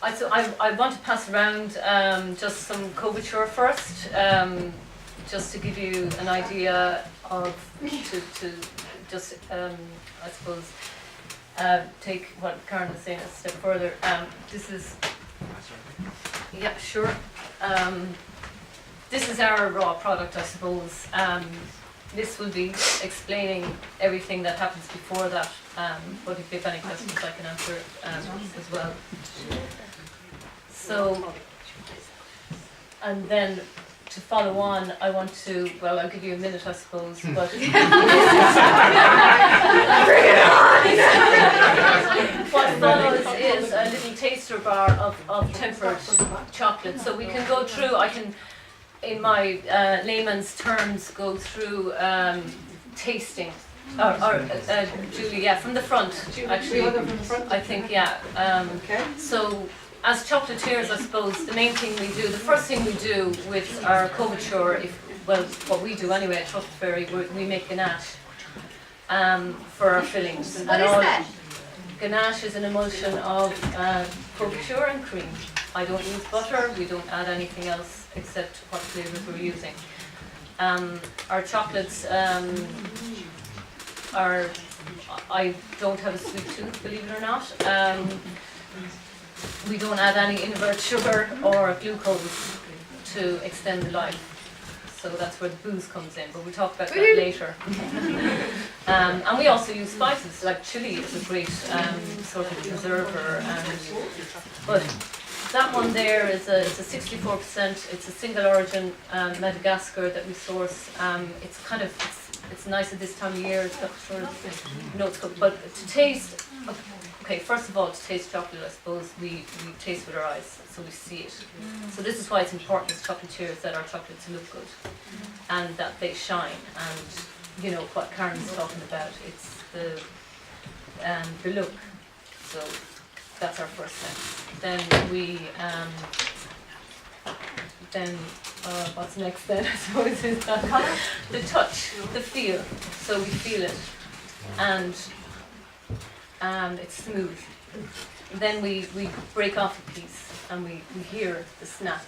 I want to pass around just some couverture first, just to give you an idea of, to just, I suppose, take what Karen was saying a step further. This is, yeah, sure. This is our raw product, I suppose. This will be explaining everything that happens before that, but if you have any questions I can answer as well. So, and then to follow on, I want to, well, I'll give you a minute I suppose, but bring it on! What follows is a little taster bar of tempered chocolate. So we can go through, I can, in my layman's terms, go through tasting. Or Julie, yeah, from the front, actually, I think, yeah. Okay. So, as chocolatiers, I suppose, the main thing we do, the first thing we do with our couverture, well, what we do anyway at Truffle Fairy, we make ganache for our fillings. What is that? Ganache is an emulsion of couverture and cream. I don't use butter, we don't add anything else except what flavours we're using. Our chocolates I don't have a sweet tooth, believe it or not. We don't add any invert sugar or glucose to extend the life. So that's where the booze comes in, but we'll talk about that later. And we also use spices, like chili is a great sort of preserver. But that one there is a 64%, it's a single origin Madagascar that we source. It's kind of, it's nice at this time of year, it's got sort of notes, but to taste, okay, first of all, to taste chocolate, I suppose, we taste with our eyes, so we see it. So this is why it's important as chocolatiers that our chocolates look good and that they shine. And you know what Karen's talking about, it's the look. So that's our first step. Then we, what's next then, I suppose, is the touch, the feel. So we feel it, and it's smooth. Then we break off a piece and we hear the snap.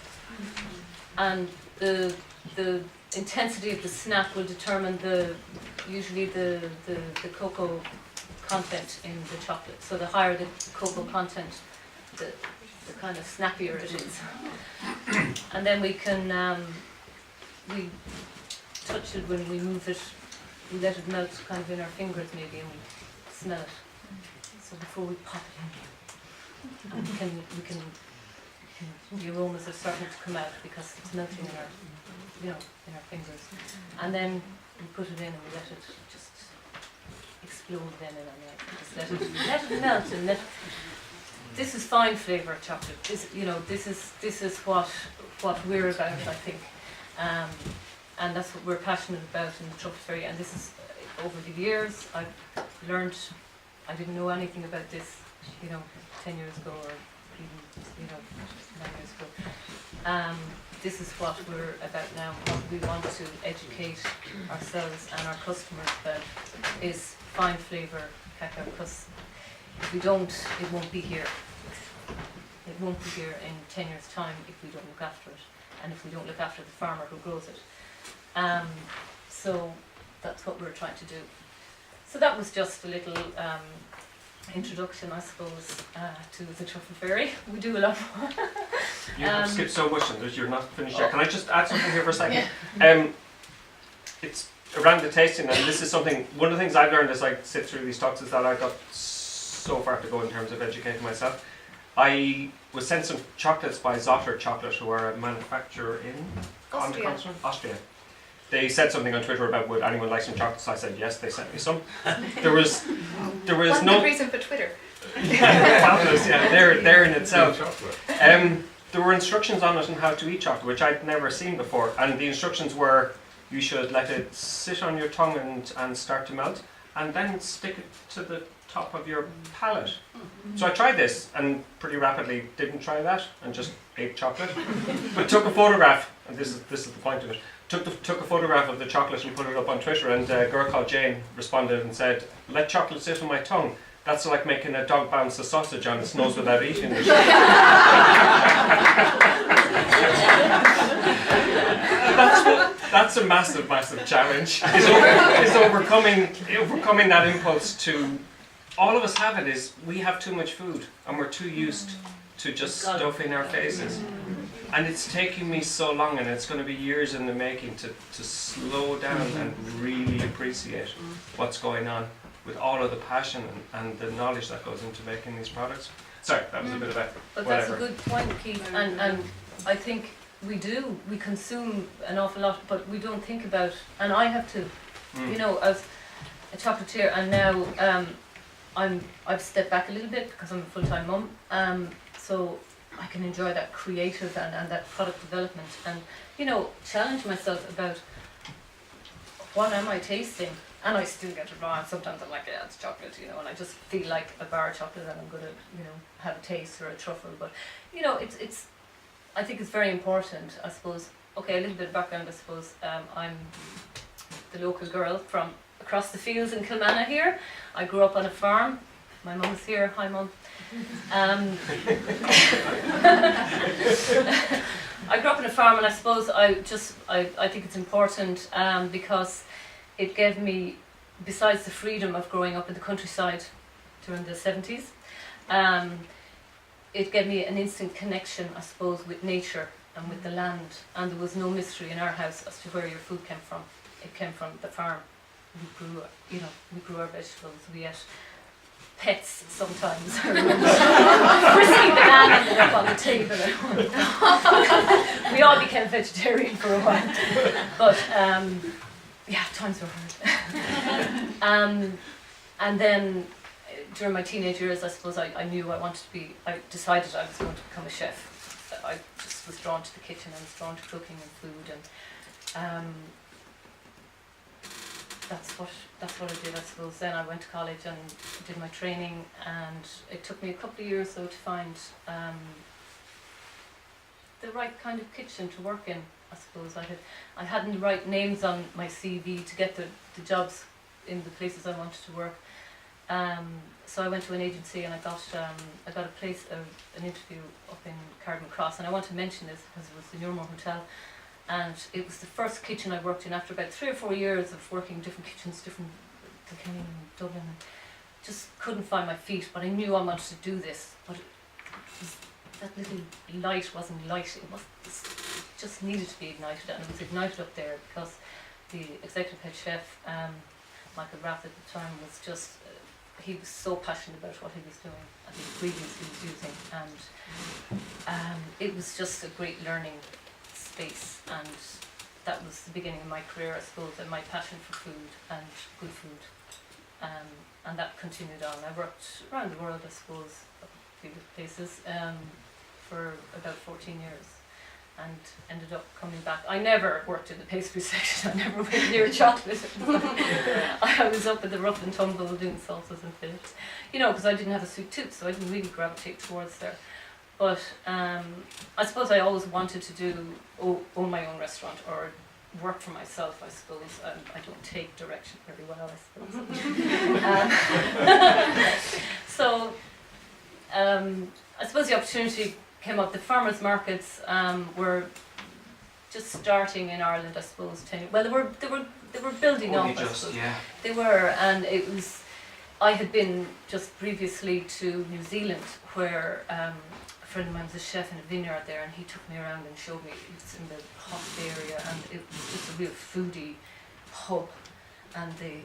And the intensity of the snap will determine usually the cocoa content in the chocolate. So the higher the cocoa content, the kind of snappier it is. And then we can we touch it when we move it, we let it melt kind of in our fingers maybe, and we smell it. So before we pop it in, and we can the aromas are starting to come out because it's melting in our, in our fingers. And then we put it in and we let it just explode then in our mouth. Just let it melt and this is fine flavour chocolate. This is what we're about, I think, and that's what we're passionate about in the Truffle Fairy. And this is over the years I've learned. I didn't know anything about this, 10 years ago or even 9 years ago. This is what we're about now. What we want to educate ourselves and our customers about is fine flavour cacao, because if we don't, it won't be here. It won't be here in 10 years' time if we don't look after it, and if we don't look after the farmer who grows it. So that's what we're trying to do. So that was just a little introduction, I suppose, to the Truffle Fairy. We do a lot more. You have skipped so much and you're not finished yet. Can I just add something here for a second? Yeah. It's around the tasting, and this is something, one of the things I've learned as I sit through these talks is that I've got so far to go in terms of educating myself. I was sent some chocolates by Zotter Chocolate, who are a manufacturer in Austria. They said something on Twitter about would anyone like some chocolates. I said yes. They sent me some. There was What's no the reason for Twitter? fabulous. Yeah, they're in itself. There were instructions on it on how to eat chocolate, which I'd never seen before. And the instructions were you should let it sit on your tongue and start to melt, and then stick it to the top of your palate. So I tried this and pretty rapidly didn't try that and just ate chocolate. But took a photograph, and this is the point of it. Took a photograph of the chocolate and put it up on Twitter, and a girl called Jane responded and said, "Let chocolate sit on my tongue." That's like making a dog bounce a sausage on its nose without eating it. That's a massive, massive challenge. Is overcoming that impulse to. All of us have it. Is we have too much food and we're too used to just stuffing our faces. And it's taking me so long, and it's going to be years in the making to slow down and really appreciate what's going on with all of the passion and the knowledge that goes into making these products. Sorry, that was a bit of a But whatever. that's a good point, Keith, and I think we consume an awful lot, but we don't think about, and I have to, you know, as a chocolatier, and now I've stepped back a little bit because I'm a full-time mum, so I can enjoy that creative and that product development, and, you know, challenge myself about what am I tasting. And I still get it wrong. Sometimes I'm like, yeah, it's chocolate, you know, and I just feel like a bar of chocolate and I'm going to, you know, have a taste or a truffle. But, you know, it's I think it's very important, I suppose. Okay, a little bit of background, I suppose. I'm the local girl from across the fields in Kilkenny here. I grew up on a farm. My mum's here. Hi, Mum. I grew up on a farm, and I suppose I think it's important because it gave me, besides the freedom of growing up in the countryside during the 70s, it gave me an instant connection, I suppose, with nature and with the land. And there was no mystery in our house as to where your food came from. It came from the farm. We grew our vegetables. We ate pets sometimes. I remember frisky banana ended up on the table. We all became vegetarian for a while. But yeah, times were hard. And then during my teenage years, I suppose I knew I decided I was going to become a chef. I just was drawn to the kitchen, and was drawn to cooking and food, and that's what I did, I suppose. Then I went to college and did my training, and it took me a couple of years though to find the right kind of kitchen to work in. I suppose I hadn't the right names on my CV to get the jobs in the places I wanted to work. So I went to an agency, and I got a place, an interview up in Cardinal Cross. And I want to mention this because it was the Newmore Hotel, and it was the first kitchen I worked in after about 3 or 4 years of working in different kitchens, different Kilkenny and Dublin. Just couldn't find my feet, but I knew I wanted to do this. But that little light wasn't light. It just needed to be ignited, and it was ignited up there because the executive head chef, Michael Rath at the time, was just, he was so passionate about what he was doing and the ingredients he was using, and it was just a great learning space, and that was the beginning of my career, I suppose, and my passion for food and good food, and that continued on. I worked around the world, I suppose, a few places, for about 14 years. And ended up coming back. I never worked in the pastry section. I never went near chocolate. I was up at the rough and tumble doing salsas and fillets, you know, because I didn't have a sweet tooth, so I didn't really gravitate towards there. But I suppose I always wanted to own my own restaurant or work for myself, I suppose. I don't take direction very well, I suppose. I suppose the opportunity came up. The farmers' markets were just starting in Ireland, I suppose. Well, they were building up. I suppose. Yeah. They were, and it was. I had been just previously to New Zealand, where a friend of mine was a chef in a vineyard there, and he took me around and showed me. It's in the hot area, and it was just a real foodie hub, and the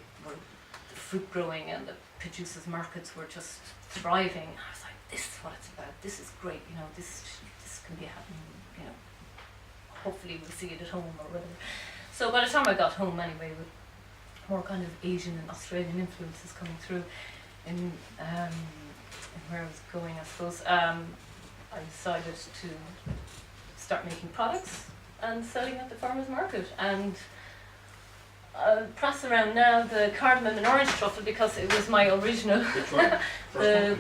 fruit growing and the producers' markets were just thriving. I was like, this is what it's about. This is great. You know, this can be happening. You know, hopefully we'll see it at home or whatever. So by the time I got home, anyway, with more kind of Asian and Australian influences coming through in where I was going, I suppose, I decided to start making products and selling at the farmers' market. And press around now the cardamom and orange truffle because it was my original. Which one?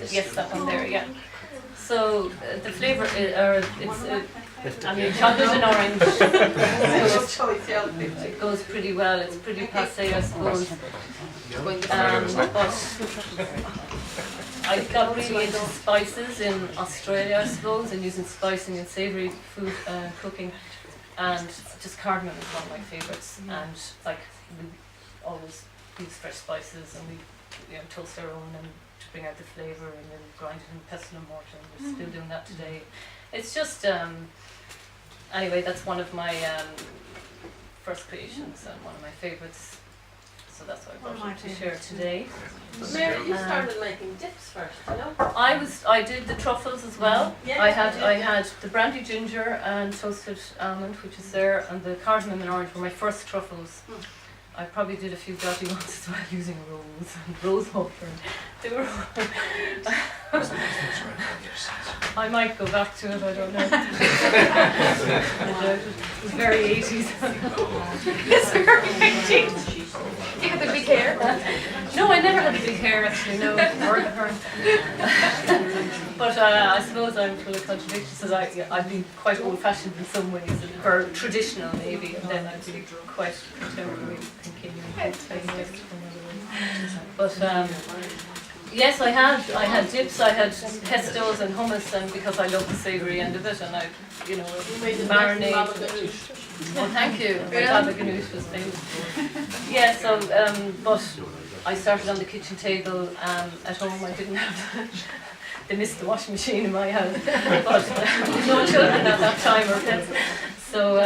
Yes, that one there, yeah. So the flavour, chocolate and orange. It goes pretty well. It's pretty passé, I suppose. I got really into spices in Australia, I suppose, and using spicing in savoury food cooking, and just cardamom is one of my favourites. And like we always use fresh spices, and we toast our own and to bring out the flavour, and then grind it in pestle and mortar. And we're still doing that today. It's just anyway, that's one of my first creations and one of my favourites. So that's what I brought to share today. Mary, you started making dips first, you know? I did the truffles as well. Yeah, I had the brandy ginger and toasted almond, which is there, and the cardamom and orange were my first truffles. I probably did a few dodgy ones as well, using rose water. They were. I might go back to it. I don't know. It was very 80s. It's very 80s. You had the big hair? No, I never had the big hair actually. No, but I suppose I'm full of contradictions. Because I've been quite old-fashioned in some ways, or traditional maybe, and then I've been quite contemporary, continuing. But yes, I had dips, I had pestos and hummus, and because I love the savoury end of it, and I, marinade. Well, thank you. My baba ganoush was famous. Yeah, so but I started on the kitchen table at home. I didn't have. They missed the washing machine in my house, but no children at that time or pets. So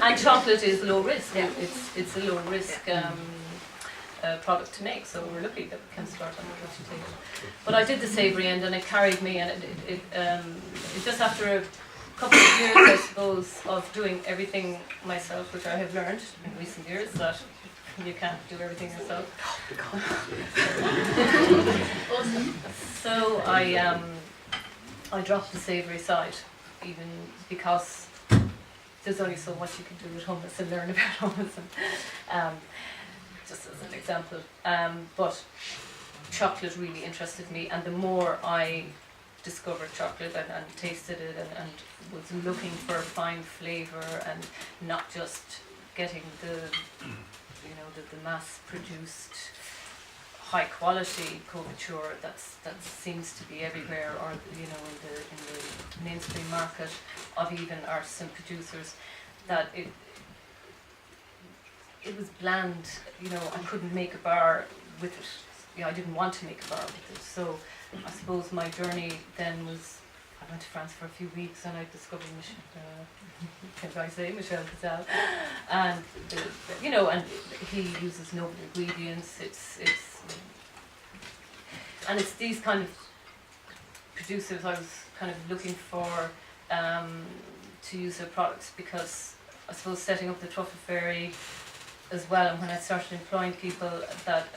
and chocolate is low risk. It's a low risk product to make. So we're lucky that we can start on the kitchen table. But I did the savoury end, and it carried me. And it just after a couple of years, I suppose, of doing everything myself, which I have learned in recent years that you can't do everything yourself. So I dropped the savoury side, even because there's only so much you can do with hummus and learn about hummus, and, just as an example. But chocolate really interested me, and the more I discovered chocolate and tasted it and was looking for fine flavour and not just getting the mass-produced high quality couverture that seems to be everywhere, or in the mainstream market of even artisan producers, that it was bland. I couldn't make a bar with it. I didn't want to make a bar with it. So I suppose my journey then was, I went to France for a few weeks and I discovered Michel Cazal, and and he uses noble ingredients. And it's these kind of producers I was kind of looking for to use their products, because I suppose setting up the Truffle Fairy as well, and when I started employing people, that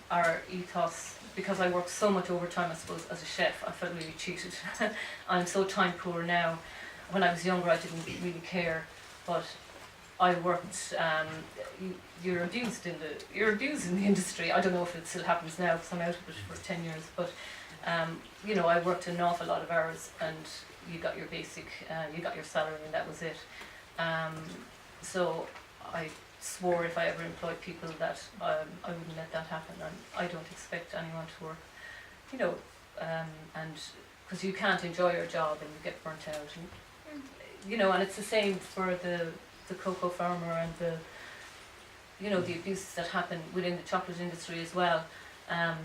our ethos, because I worked so much overtime, I suppose, as a chef, I felt really cheated. I'm so time poor now. When I was younger, I didn't really care, but I worked. You're abused in the industry. I don't know if it still happens now, because I'm out of it for 10 years. But I worked an awful lot of hours, and you got your basic, you got your salary, and that was it. So I swore if I ever employed people that I wouldn't let that happen, and I don't expect anyone to work, and because you can't enjoy your job and you get burnt out, and it's the same for the cocoa farmer and the the abuses that happen within the chocolate industry as well. I'm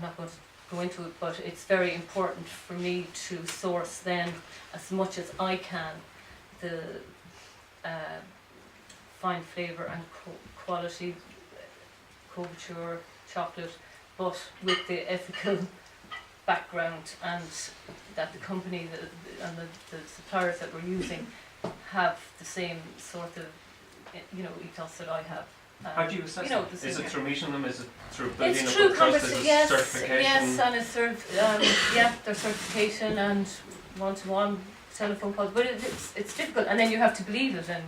not going to go into it, but it's very important for me to source then as much as I can the fine flavour and quality couverture chocolate, but with the ethical background, and that the company and the suppliers that we're using have the same sort of ethos that I have. How do you assess them? Is it through meeting them? Is it through building it's up through a trust? Is it yes, certification? yes, and it's their certification and one-to-one telephone calls. But it's difficult, and then you have to believe it, and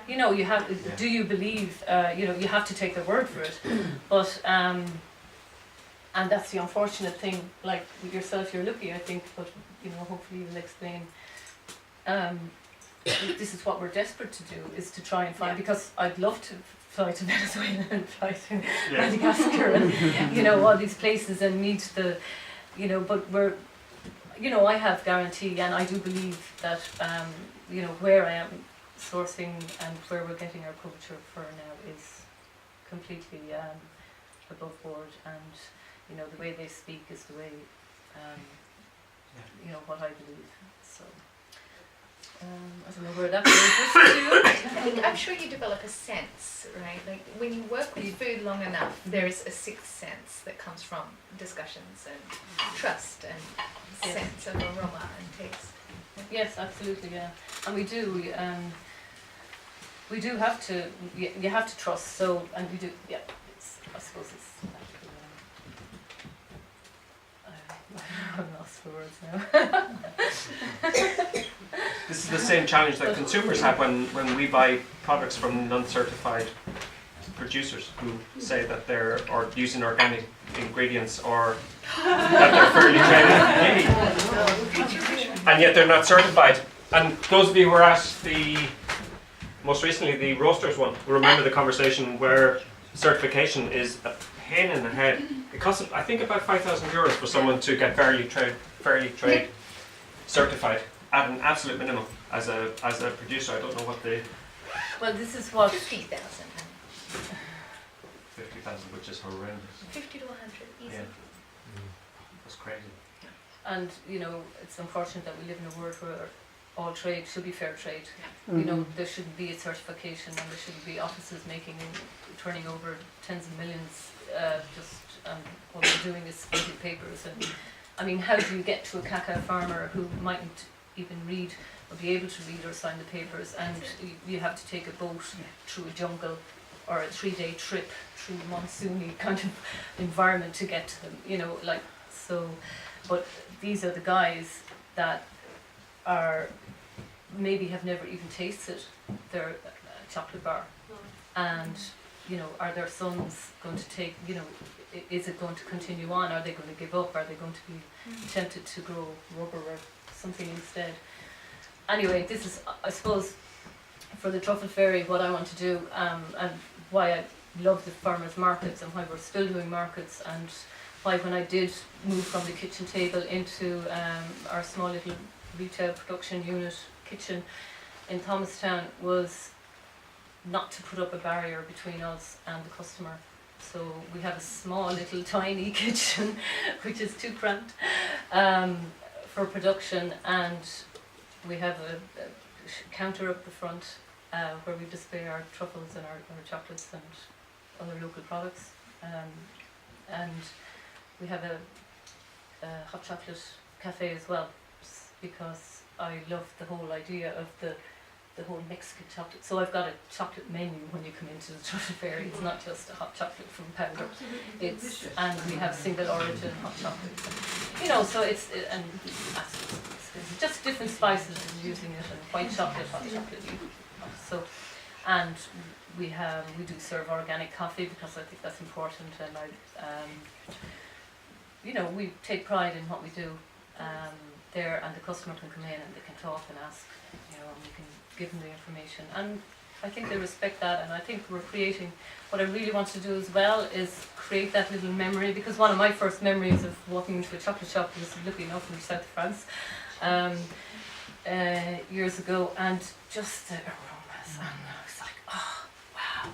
you have. Do you believe? You have to take their word for it. But and that's the unfortunate thing. Like with yourself, you're lucky, I think. But hopefully you'll explain. This is what we're desperate to do, is to try and find, because I'd love to fly to Venezuela and fly to Yeah. Madagascar and, you know, all these places and meet the, you know, but we're, you know, I have guarantee, and I do believe that, you know, where I am sourcing and where we're getting our culture for now is completely above board, and, you know, the way they speak is the way, you know, what I believe. So, I don't know where that goes to. I'm sure you develop a sense, right? Like when you work with food long enough, there is a sixth sense that comes from discussions and trust and Yes. sense of aroma and taste. Yes, absolutely, yeah. And we do have to, you have to trust, so, and we do, yeah, it's, I suppose it's, I'm lost for words now. This is the same challenge that consumers have when we buy products from non-certified producers who say that they're or using organic ingredients or that they're fairly traded, and yet they're not certified. And those of you who were at the most recently the roasters one will remember the conversation where certification is a pain in the head. It costs, I think, about €5,000 for someone to get fairly trade certified at an absolute minimum. As a producer, I don't know what the Well, this is what, 50,000. 50,000, which is horrendous. 50 to 100, easy. Yeah, that's crazy. and, you know, it's unfortunate that we live in a world where all trade should be fair trade. You know, there shouldn't be a certification, and there shouldn't be offices turning over tens of millions, what we're doing is splitting papers. And I mean, how do you get to a cacao farmer who mightn't even read or be able to read or sign the papers, and you have to take a boat through a jungle or a 3-day trip through monsoony kind of environment to get to them, you know, like, so, but these are the guys that are, maybe have never even tasted their chocolate bar, and, you know, are their sons going to take, you know, is it going to continue on, are they going to give up, are they going to be tempted to grow rubber or something instead? Anyway, this is, I suppose, for the Truffle Fairy, what I want to do, and why I love the farmers markets and why we're still doing markets, and why when I did move from the kitchen table into our small little retail production unit kitchen in Thomastown, was not to put up a barrier between us and the customer. So we have a small little tiny kitchen which is too cramped for production, and we have a counter up the front where we display our truffles and our chocolates and other local products, and we have a hot chocolate cafe as well, because I love the whole idea of the whole Mexican chocolate. So I've got a chocolate menu when you come into the Truffle Fairy. It's not just a hot chocolate from powder. It's, and we have single origin hot chocolates. You know, so it's just different spices and using it, and white chocolate, hot chocolate. So, and we do serve organic coffee because I think that's important, and you know, we take pride in what we do there, and the customer can come in and they can talk and ask, you know, and we can give them the information, and I think they respect that. And I think we're creating, what I really want to do as well is create that little memory, because one of my first memories of walking into a chocolate shop was, lucky enough, in south of France years ago, and just the aromas, and I was like, oh wow,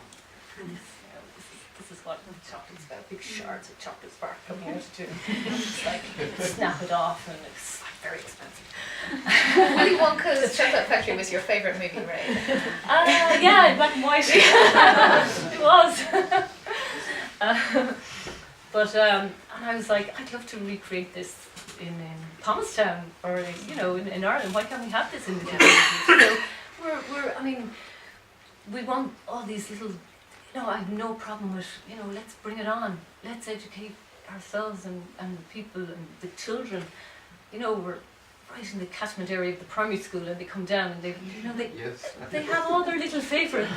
this is what chocolate's about, big shards of chocolate spark coming out of it. It's like, snap it off, and it's like very expensive. Willy Wonka's Chocolate Factory was your favourite movie, right? Yeah, in black and white. It was. But and I was like, I'd love to recreate this in Thomastown, or you know, in Ireland. Why can't we have this in the community? So I mean, we want all these little, you know, I have no problem with, you know, let's bring it on. Let's educate ourselves and people and the children. You know, we're right in the catchment area of the primary school, and they come down and they, you know, they have all their little favourite,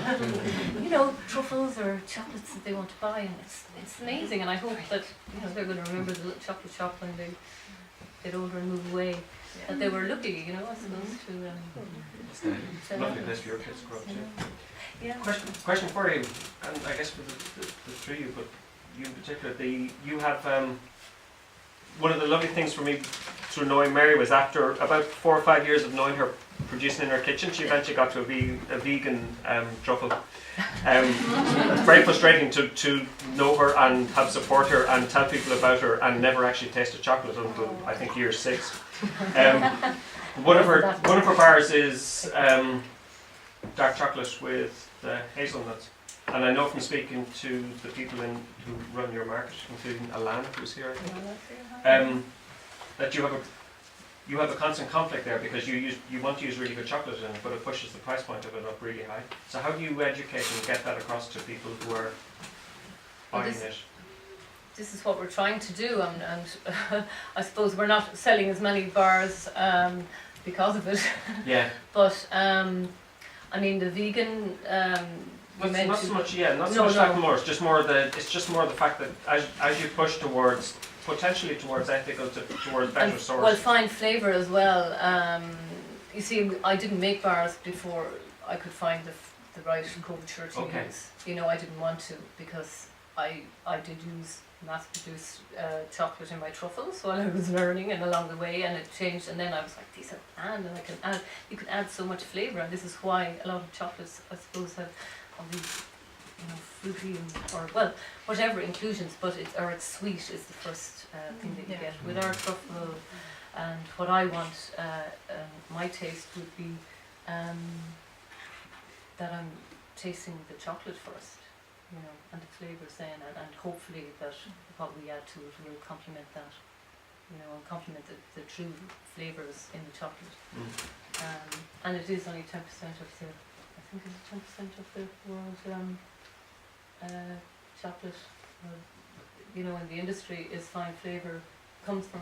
you know, truffles or chocolates that they want to buy, and it's amazing. And I hope that, you know, they're going to remember the little chocolate shop when they get older and move away. That they were lucky, you know, I suppose, to Lovely place for your kids to grow up too. Yeah. Question for you, and I guess for the three of you, but you in particular, you have one of the lovely things for me through knowing Mary was after about 4 or 5 years of knowing her producing in her kitchen, she eventually got to be a vegan truffle. Very frustrating to know her and have support her and tell people about her and never actually taste a chocolate until I think year 6. One of her bars is dark chocolate with hazelnuts. And I know from speaking to the people who run your market, including Alana, who's here, I think, that you have a constant conflict there because you want to use really good chocolate in it, but it pushes the price point of it up really high. So how do you educate and get that across to people who are buying it? This is what we're trying to do, and I suppose we're not selling as many bars because of it. Yeah. But I mean, the vegan. Not so much that more. It's just more the fact that as you push towards potentially towards ethical, towards better sources. Well, fine flavour as well. You see, I didn't make bars before I could find the right culture to use. You know, I didn't want to because I did use mass-produced chocolate in my truffles while I was learning and along the way, and it changed. And then I was like, these are bland, and I can add. You can add so much flavour, and this is why a lot of chocolates, I suppose, have all these, you know, fruity or well, whatever inclusions, but it's sweet is the first thing that you get. With our truffle, and what I want, my taste would be that I'm tasting the chocolate first, you know, and the flavours then, and hopefully that what we add to it will complement that, you know, and complement the true flavours in the chocolate. And it is only 10% of the, I think it's 10% of the world chocolate, you know, in the industry is fine flavour, comes from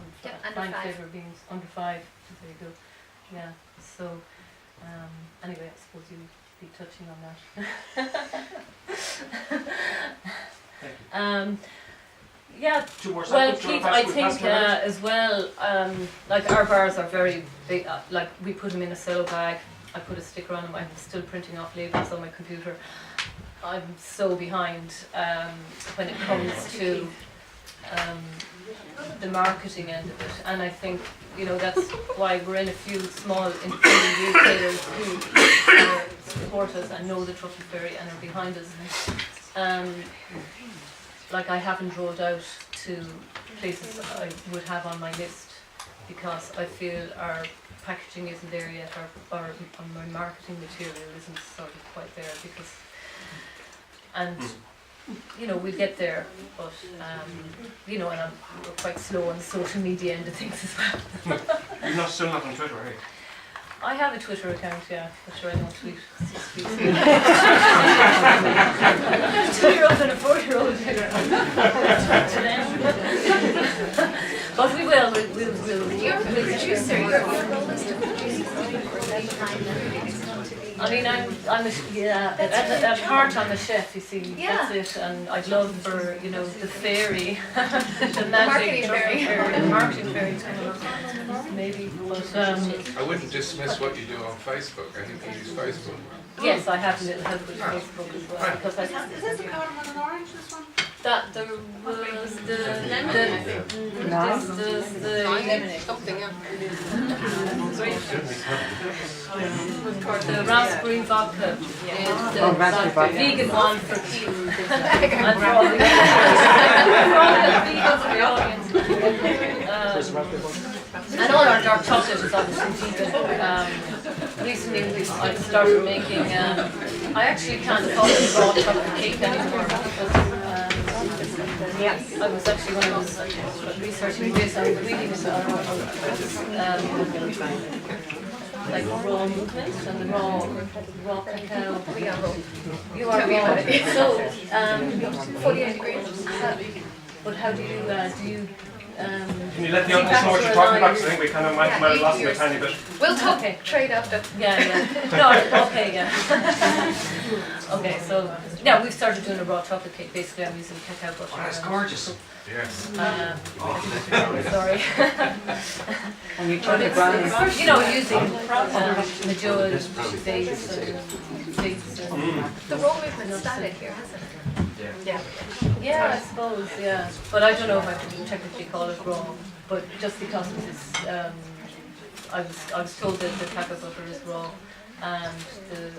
fine flavour beans, under 5, there you go. Yeah, so anyway, I suppose you'll be touching on that. Yeah, well, Keith, I think as well, like our bars are very big, like we put them in a cello bag, I put a sticker on them, I'm still printing off labels on my computer. I'm so behind when it comes to the marketing end of it, and I think, you know, that's why we're in a few small independent retailers who support us and know the Truffle Fairy and are behind us. Like I haven't rolled out to places I would have on my list because I feel our packaging isn't there yet, or my marketing material isn't sort of quite there because, and you know, we'll get there, but you know, and we're quite slow on the social media end of things as well. You're still not on Twitter, are you? I have a Twitter account, yeah, but sure I don't tweet. A 2-year-old and a 4-year-old. But we will. You're a producer. Your role is to produce food. I mean, at heart I'm a chef, you see, that's it, and I'd love for, you know, the fairy, the magic marketing fairy to come along, maybe, but I wouldn't dismiss what you do on Facebook. I think you use Facebook. yes, I have a little help with Facebook as well, because Is this a cardamom and orange, this one? that there was the Something, yeah. the raspberry vodka, the vegan one for Keith, and for all the vegans in the audience. And all our dark chocolate is obviously vegan. Recently I started making, I actually can't call it raw chocolate cake anymore because I was actually, when I was researching this, I was reading about like raw movement and the raw cacao. We are raw. You are raw. So 48 degrees. but how do you Can you let the audience know what you're talking about? Because I think we kind of might have lost it a tiny bit. We'll talk Okay. trade after. Yeah. No, okay, yeah. Okay, so yeah, we've started doing a raw chocolate cake. Basically, I'm using cacao butter. Oh, that's gorgeous. Yes. Sorry. And you turn the brown. You know, using Majora's dates and The raw movement started here, hasn't it? Yeah. Yeah, I suppose, yeah. But I don't know if I can technically call it raw, but just because it is, I was told that the cacao butter is raw and the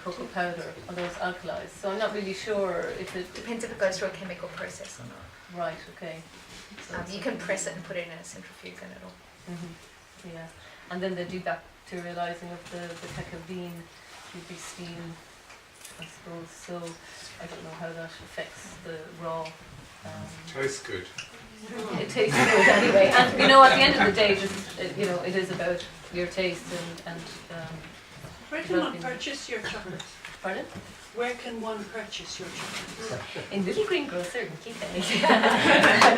cocoa powder are those alkalis. So I'm not really sure if it, Depends if it goes through a chemical process or not. right, okay. So it's You can press it and put it in a centrifuge and it'll. yeah. And then the debacterializing of the cacao bean would be steam, I suppose. So I don't know how that affects the raw. Tastes good. It tastes good anyway, and you know, at the end of the day, it is about your taste and Where can one purchase your chocolate? pardon? Where can one purchase your chocolate? In Little Green Grocer in Kilkenny.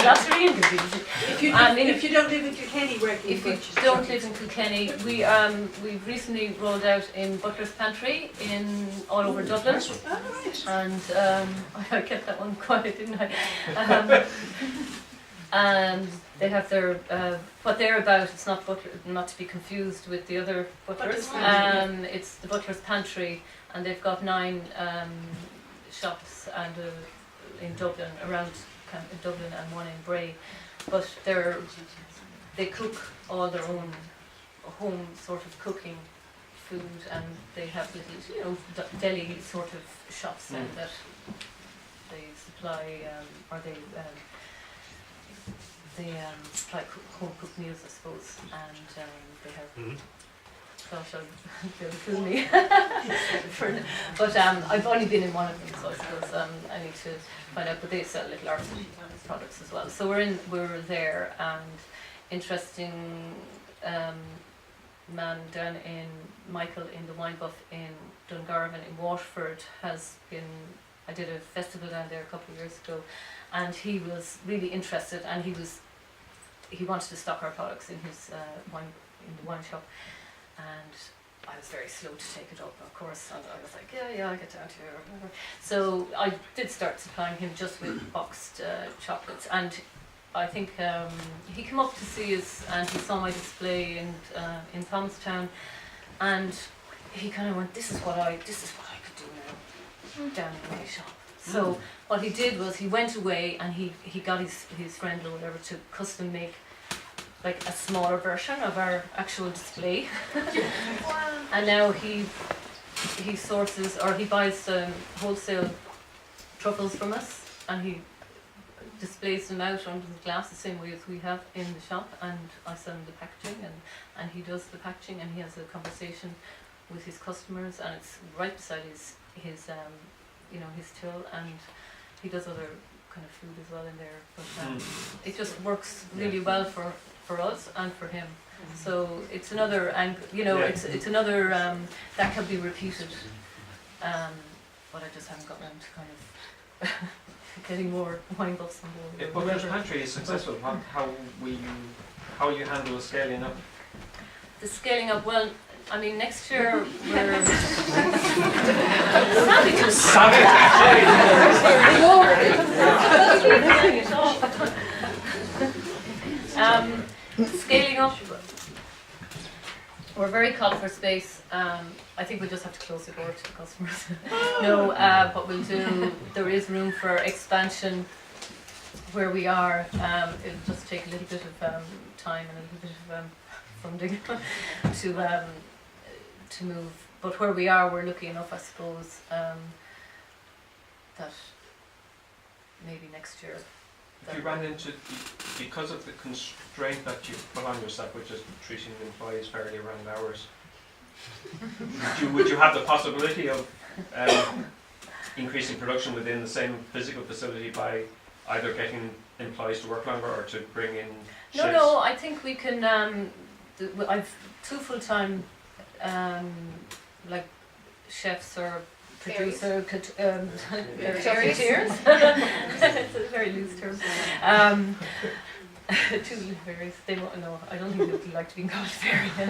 Lots of interviews. If you don't live in Kilkenny, where can you If you purchase your don't chocolate? live in Kilkenny, we've recently rolled out in Butler's Pantry in all over Dublin. Nice one. Oh, right. And I kept that one quiet, didn't I? And they have their what they're about. It's not Butler, not to be confused with the other Butlers. Butler's Pantry. It's the Butler's Pantry, and they've got 9 shops and in Dublin, around in Dublin, and 1 in Bray. But they cook all their own home sort of cooking food, and they have little, deli sort of shops then that they supply or they supply home cooked meals, I suppose, and they have. Gosh, they'll kill me. But I've only been in one of them, so I suppose I need to find out. But they sell little arts products as well. So we're there, and interesting man down in Michael in the Wine Buff in Dungarvan in Waterford has been. I did a festival down there a couple of years ago, and he was really interested, and he wanted to stock our products in his the wine shop, and I was very slow to take it up, of course, and I was like, yeah, I'll get down to it or whatever. So I did start supplying him just with boxed chocolates, and I think he came up to see us, and he saw my display in Thomastown, and he kind of went, this is what I could do now down in my shop. So what he did was he went away and he got his friend or whatever to custom make like a smaller version of our actual display. And now he sources or he buys wholesale truffles from us, and he displays them out under the glass the same way as we have in the shop, and I send him the packaging, and he does the packaging, and he has a conversation with his customers, and it's right beside his till, and he does other kind of food as well in there, but it just works really well for us and for him. So it's another angle, it's another that can be repeated, but I just haven't got around to kind of getting more wine buffs on board. If Butler's Pantry is successful, how will you handle scaling up? The scaling up, well, I mean, next year we're scaling up. We're very caught for space. I think we just have to close the door to the customers. No, but we'll do. There is room for expansion where we are. It'll just take a little bit of time and a little bit of funding to move. But where we are, we're lucky enough, I suppose, that maybe next year. If you ran into, because of the constraint that you put on yourself, which is treating employees fairly around hours, would you have the possibility of increasing production within the same physical facility by either getting employees to work longer or to bring in shifts? No, I think we can. I've 2 full-time, like chefs or producer, chocolatiers. It's a very loose term. 2 fairies. They won't know. I don't think they would like to be called fairy. No,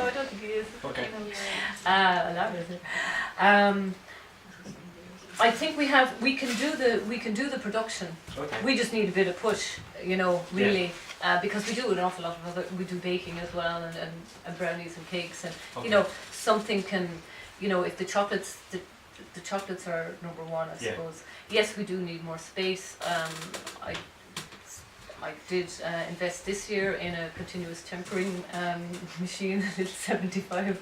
I don't think he is. Okay. I think we can do the production. Okay. We just need a bit of push, really, because we do an awful lot of we do baking as well, and brownies and cakes, and Okay. something can if the chocolates, the chocolates are number one, I Yeah. suppose. Yes, we do need more space. I did invest this year in a continuous tempering machine. It's 75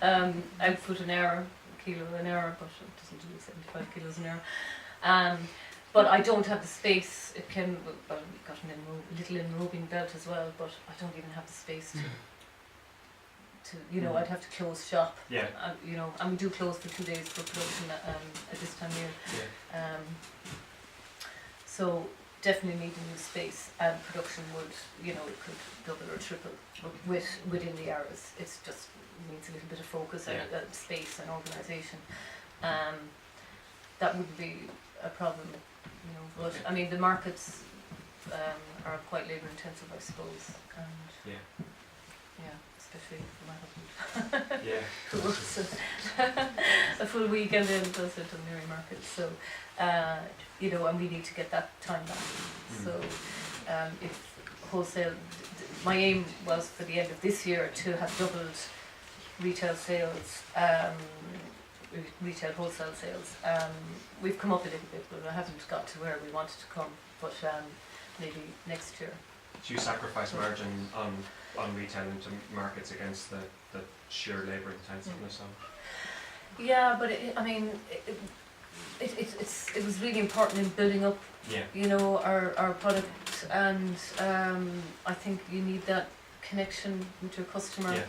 output an hour, kilo an hour, but it doesn't do 75 kilos an hour. But I don't have the space. It can, well, we've got a little enrobing belt as well, but I don't even have the space to I'd have to close shop. Yeah. And we do close for 2 days for production at this time of year. Yeah. So definitely need a new space, and production would, it could double or triple within the hours. It's just needs a little bit of focus and space and organisation. That wouldn't be a problem, but I mean the markets are quite labour intensive, I suppose, and especially for my husband. Yeah. Who works a full weekend in does it in Mary Market, so and we need to get that time back. So if wholesale, my aim was for the end of this year to have doubled retail sales, retail wholesale sales. We've come up a little bit, but I haven't got to where we wanted to come, but maybe next year. Do you sacrifice margin on retail into markets against the sheer labour intensiveness of? Yeah, but it was really important in building up, our product, and I think you need that connection with your customer. Yeah.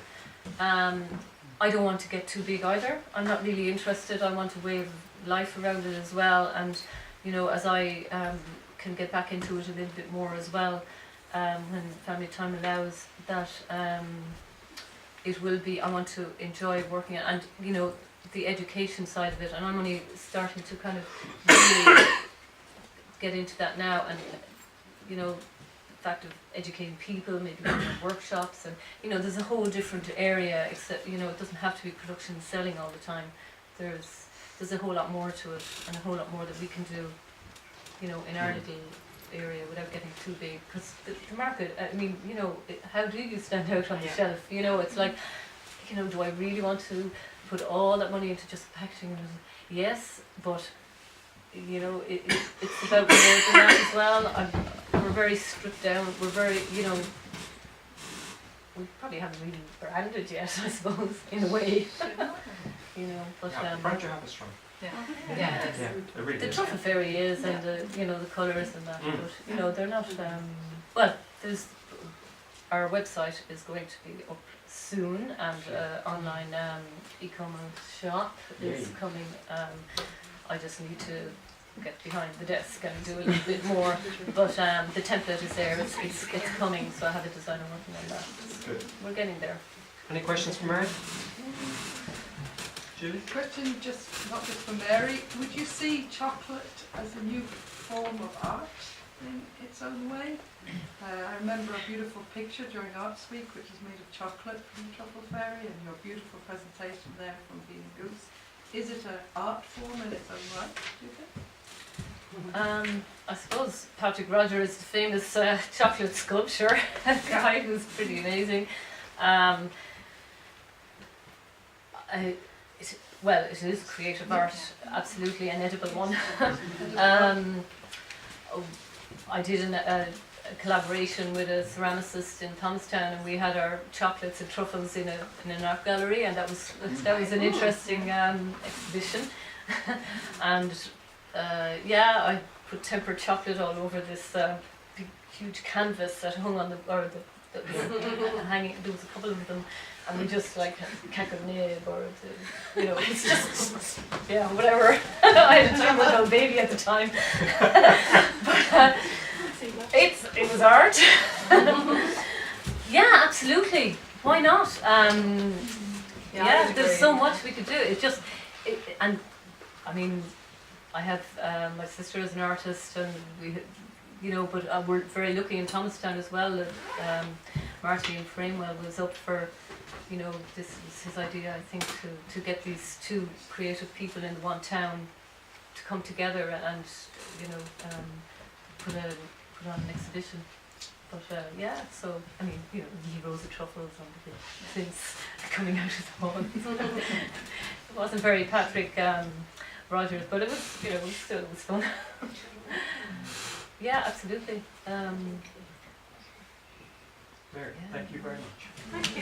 I don't want to get too big either. I'm not really interested. I want a way of life around it as well, and as I can get back into it a little bit more as well, when family time allows, that it will be. I want to enjoy working it, and the education side of it, and I'm only starting to kind of really get into that now, and the fact of educating people, maybe going to workshops, and there's a whole different area, except it doesn't have to be production and selling all the time. There's a whole lot more to it, and a whole lot more that we can do in our little area without getting too big, because the market, how do you stand out on the shelf? It's like, do I really want to put all that money into just packaging? Yes, but it's about more than that as well. We're very stripped down. We're very, we probably haven't really branded yet, I suppose, in a way. But the brand you have is strong. Yeah. Yeah. It really The is. Truffle Fairy is, and the colours and that, but they're not. Well, there's our website is going to be up soon, and online e-commerce shop is Yay. coming. I just need to get behind the desk and do a little bit more, but the template is there. It's coming, so I have a designer working on that. Good. We're getting there. Any questions for Mary? Julie? Question not just for Mary, would you see chocolate as a new form of art in its own way? I remember a beautiful picture during Arts Week which is made of chocolate from Truffle Fairy, and your beautiful presentation there from Bean Goose. Is it an art form in its own right, do you think? I suppose Patrick Roger is the famous chocolate sculptor guy who's pretty amazing. It is creative art, absolutely an edible one. I did a collaboration with a ceramicist in Thomastown, and we had our chocolates and truffles in an art gallery, and that was an interesting exhibition. And I put tempered chocolate all over this big, huge canvas that hung on that was hanging. There was a couple of them, and we just like Cabernet or it's just whatever. I had a 10-month-old baby at the time, but it was art. Yeah, absolutely. Why not? There's so much we could do. I have my sister is an artist, and but we're very lucky in Thomastown as well. Marty and Framewell was up for, this was his idea, I think, to get these two creative people in one town to come together and put on an exhibition. But yeah, so I mean, you know, the rows of truffles and the things coming out of the wall. It wasn't very Patrick Rogers, but it was, you know, it was fun. Yeah, absolutely. There, Yeah. thank you very much. Thank you.